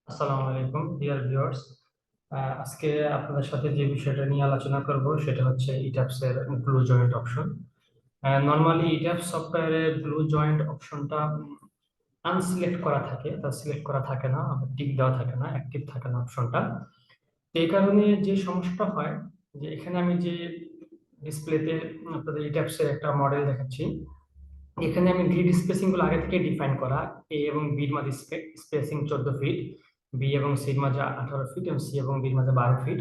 আসসালামু আলাইকুম dear viewers. আজকে আপনাদের সাথে যে বিষয়টা নিয়ে আলোচনা করব সেটা হচ্ছে ইটাপস এর গ্লু জয়েন্ট অপশন। নরমালি ইটাপস সফটওয়্যারে গ্লু জয়েন্ট অপশনটা আনসিলেক্ট করা থাকে, তা সিলেক্ট করা থাকে না, টিক দেওয়া থাকে না, অ্যাক্টিভ থাকে না অপশনটা। এই কারণে যে সমস্যাটা হয় যে এখানে আমি যে ডিসপ্লেতে আপনাদের ইটাপস এর একটা মডেল দেখাচ্ছি, এখানে আমি গ্রিড স্পেসিং গুলো আগে থেকে ডিফাইন করা। এ এবং বির মাঝে স্পেসিং 14 ফিট, বি এবং সির মাঝে 18 ফিট এবং সি এবং বির মাঝে 12 ফিট।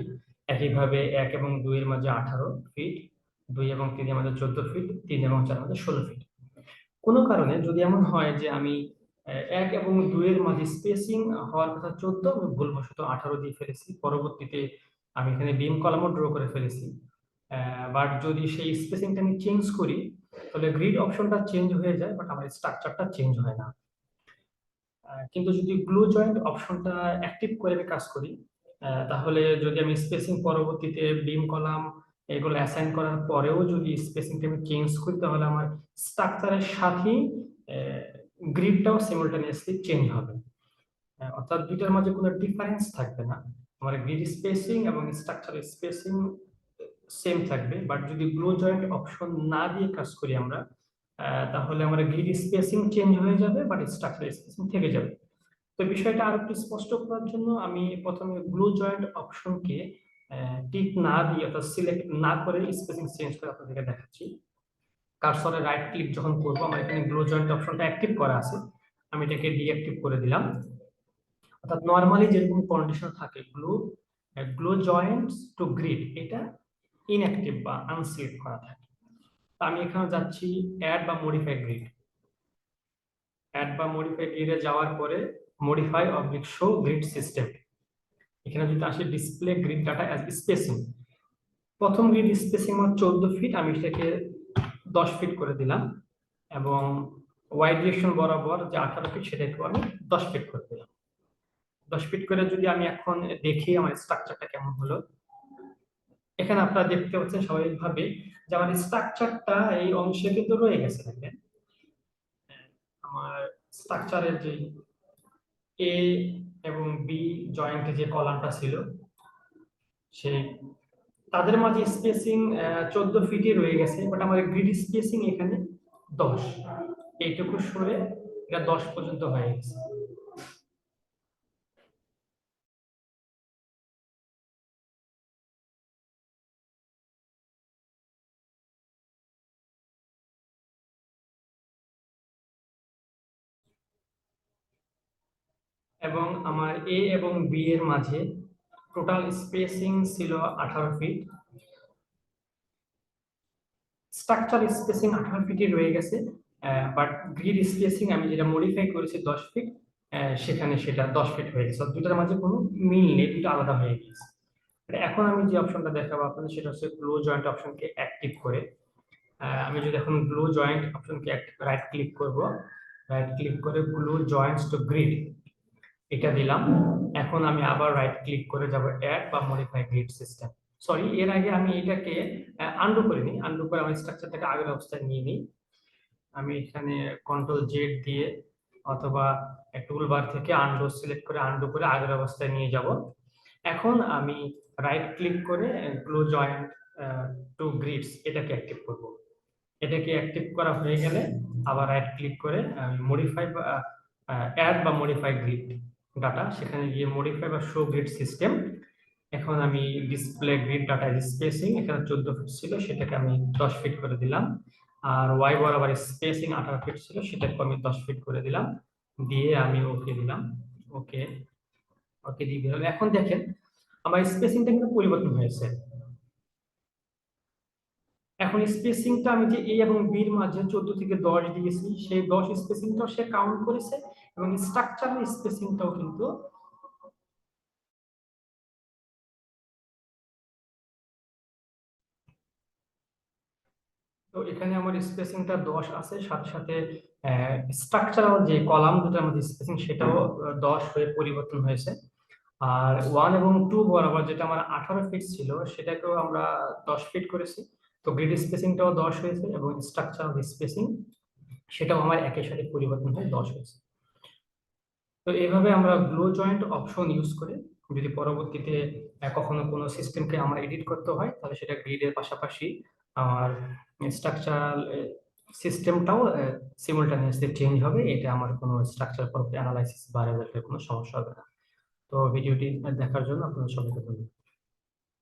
একইভাবে 1 এবং 2 এর মাঝে 18 ফিট, 2 এবং 3 এর মাঝে 14 ফিট, 3 এবং 4 এর মাঝে 16 ফিট। কোনো কারণে যদি এমন হয় যে আমি 1 এবং 2 এর মাঝে স্পেসিং হওয়ার কথা 14, আমি ভুলবশত 18 দিয়ে ফেলেছি, পরবর্তীতে আমি এখানে বিম কলামও ড্র করে ফেলেছি। বাট যদি সেই স্পেসিংটা আমি চেঞ্জ করি তাহলে গ্রিড অপশনটা চেঞ্জ হয়ে যায়, বাট আমার স্ট্রাকচারটা চেঞ্জ হয় না। কিন্তু যদি গ্লু জয়েন্ট অপশনটা অ্যাক্টিভ করে আমি কাজ করি, তাহলে যদি আমি স্পেসিং পরবর্তীতে বিম কলাম এগুলো অ্যাসাইন করার পরেও যদি স্পেসিংটা আমি চেঞ্জ করি, তাহলে আমার স্ট্রাকচারের সাথেই গ্রিডটাও সিমultaneously চেঞ্জ হবে। অর্থাৎ দুইটার মাঝে কোনো ডিফারেন্স থাকবে না, আমার গ্রিড স্পেসিং এবং স্ট্রাকচার স্পেসিং সেম থাকবে। বাট যদি গ্লু জয়েন্ট অপশন না দিয়ে কাজ করি আমরা, তাহলে আমার গ্রিড স্পেসিং চেঞ্জ হয়ে যাবে, বাট স্ট্রাকচার স্পেসিং থেকে যাবে। তো বিষয়টা আরো একটু স্পষ্ট করার জন্য আমি প্রথমে গ্লু জয়েন্ট অপশনকে টিক না দিয়ে অর্থাৎ সিলেক্ট না করে স্পেসিং চেঞ্জ করে আপনাদেরকে দেখাচ্ছি। কার্সরে রাইট ক্লিক যখন করব, আমার এখানে গ্লু জয়েন্ট অপশনটা অ্যাক্টিভ করা আছে, আমি এটাকে ডিঅ্যাক্টিভ করে দিলাম। অর্থাৎ নরমালি যেরকম কন্ডিশন থাকে গ্লু জয়েন্টস টু গ্রিড, এটা ইনঅ্যাক্টিভ বা আনসিলেক্ট করা থাকে। তো আমি এখানে যাচ্ছি অ্যাড বা মডিফাই গ্রিড। অ্যাড বা মডিফাই গ্রিডে যাওয়ার পরে modify oblique show grid system, এখানে যদি আসে display grid data as spacing. প্রথম গ্রিড স্পেসিং আমার 14 ফিট, আমি সেটাকে 10 ফিট করে দিলাম এবং ওয়াই ডিরেকশন বরাবর যে 18 ফিট সেটাকে আমি 10 ফিট করে দিলাম। 10 ফিট করে যদি আমি এখন দেখি আমার স্ট্রাকচারটা কেমন হলো, এখানে আপনারা দেখতে পাচ্ছেন স্বাভাবিকভাবে যে আমার স্ট্রাকচারটা এই অংশে কিন্তু রয়ে গেছে। দেখেন আমার স্ট্রাকচারের যে এ এবং বি জয়েন্টে যে কলামটা ছিল, সেই তাদের মাঝে স্পেসিং 14 ফিটই রয়ে গেছে, বাট আমার গ্রিড স্পেসিং এখানে 10, এইটুকু সরে এটা 10 পর্যন্ত হয়ে গেছে। এবং আমার এ এবং বি এর মাঝে টোটাল স্পেসিং ছিল 18 ফিট, স্ট্রাকচার স্পেসিং 18 ফিটই রয়ে গেছে, বাট গ্রিড স্পেসিং আমি যেটা মডিফাই করেছি 10 ফিট, সেখানে সেটা 10 ফিট হয়ে গেছে। দুটার মাঝে কোনো মিল নেই, দুটো আলাদা হয়ে গেছে। এখন আমি যে অপশনটা দেখাবো আপনাদের সেটা হচ্ছে গ্লু জয়েন্ট অপশনকে অ্যাক্টিভ করে। আমি যদি এখন গ্লু জয়েন্ট অপশনকে রাইট ক্লিক করব, রাইট ক্লিক করে গ্লু জয়েন্টস টু গ্রিড এটা দিলাম। এখন আমি আবার রাইট ক্লিক করে যাব অ্যাড বা মডিফাই গ্রিড সিস্টেম। সরি, এর আগে আমি এটাকে আনডু করে নিই, আনডু করে আমি স্ট্রাকচারটাকে আগের অবস্থায় নিয়ে নিই। আমি এখানে কন্ট্রোল জেড দিয়ে অথবা টুল বার থেকে আনডু সিলেক্ট করে আনডু করে আগের অবস্থায় নিয়ে যাব। এখন আমি রাইট ক্লিক করে গ্লু জয়েন্ট টু গ্রিডস এটাকে অ্যাক্টিভ করব। এটাকে অ্যাক্টিভ করা হয়ে গেলে আবার রাইট ক্লিক করে মডিফাই বা অ্যাড বা মডিফাই গ্রিড ডাটা, সেখানে গিয়ে মডিফাই বা শো গ্রিড সিস্টেম। এখন আমি ডিসপ্লে গ্রিড ডাটা স্পেসিং এখানে 14 ফিট ছিল, সেটাকে আমি 10 ফিট করে দিলাম। আর ওয়াই বরাবর স্পেসিং 18 ফিট ছিল, সেটাকে আমি 10 ফিট করে দিলাম, দিয়ে আমি ওকে দিলাম। ওকে, ওকে দিয়ে দিলাম। এখন দেখেন আমার স্পেসিংটা কিন্তু পরিবর্তন হয়েছে। এখন স্পেসিংটা আমি যে এ এবং বির মাঝে 14 থেকে 10 দিয়েছি, সেই 10 স্পেসিংটাও সে কাউন্ট করেছে এবং স্ট্রাকচারাল স্পেসিংটাও কিন্তু তো এখানে আমার স্পেসিংটা 10 আছে, সাথে সাথে স্ট্রাকচারাল যে কলাম দুটার মধ্যে স্পেসিং সেটাও 10 হয়ে পরিবর্তন হয়েছে। আর 1 এবং 2 বরাবর যেটা আমার 18 ফিট ছিল সেটাকেও আমরা 10 ফিট করেছি। তো গ্রিড স্পেসিংটাও 10 হয়েছে এবং স্ট্রাকচারাল স্পেসিং সেটাও আমার একই সাথে পরিবর্তন হয়ে 10 হয়েছে। তো এইভাবে আমরা গ্লো জয়েন্ট অপশন ইউজ করে যদি পরবর্তীতে কখনো কোনো সিস্টেমকে আমার এডিট করতে হয়, তাহলে সেটা গ্রিডের পাশাপাশি আমার স্ট্রাকচারাল সিস্টেমটাও সিমultaneously চেঞ্জ হবে। এটা আমার কোনো স্ট্রাকচার অ্যানালাইসিস বা রেজাল্টের কোনো সমস্যা হবে না। তো ভিডিওটি দেখার জন্য আপনাদের সবাইকে ধন্যবাদ।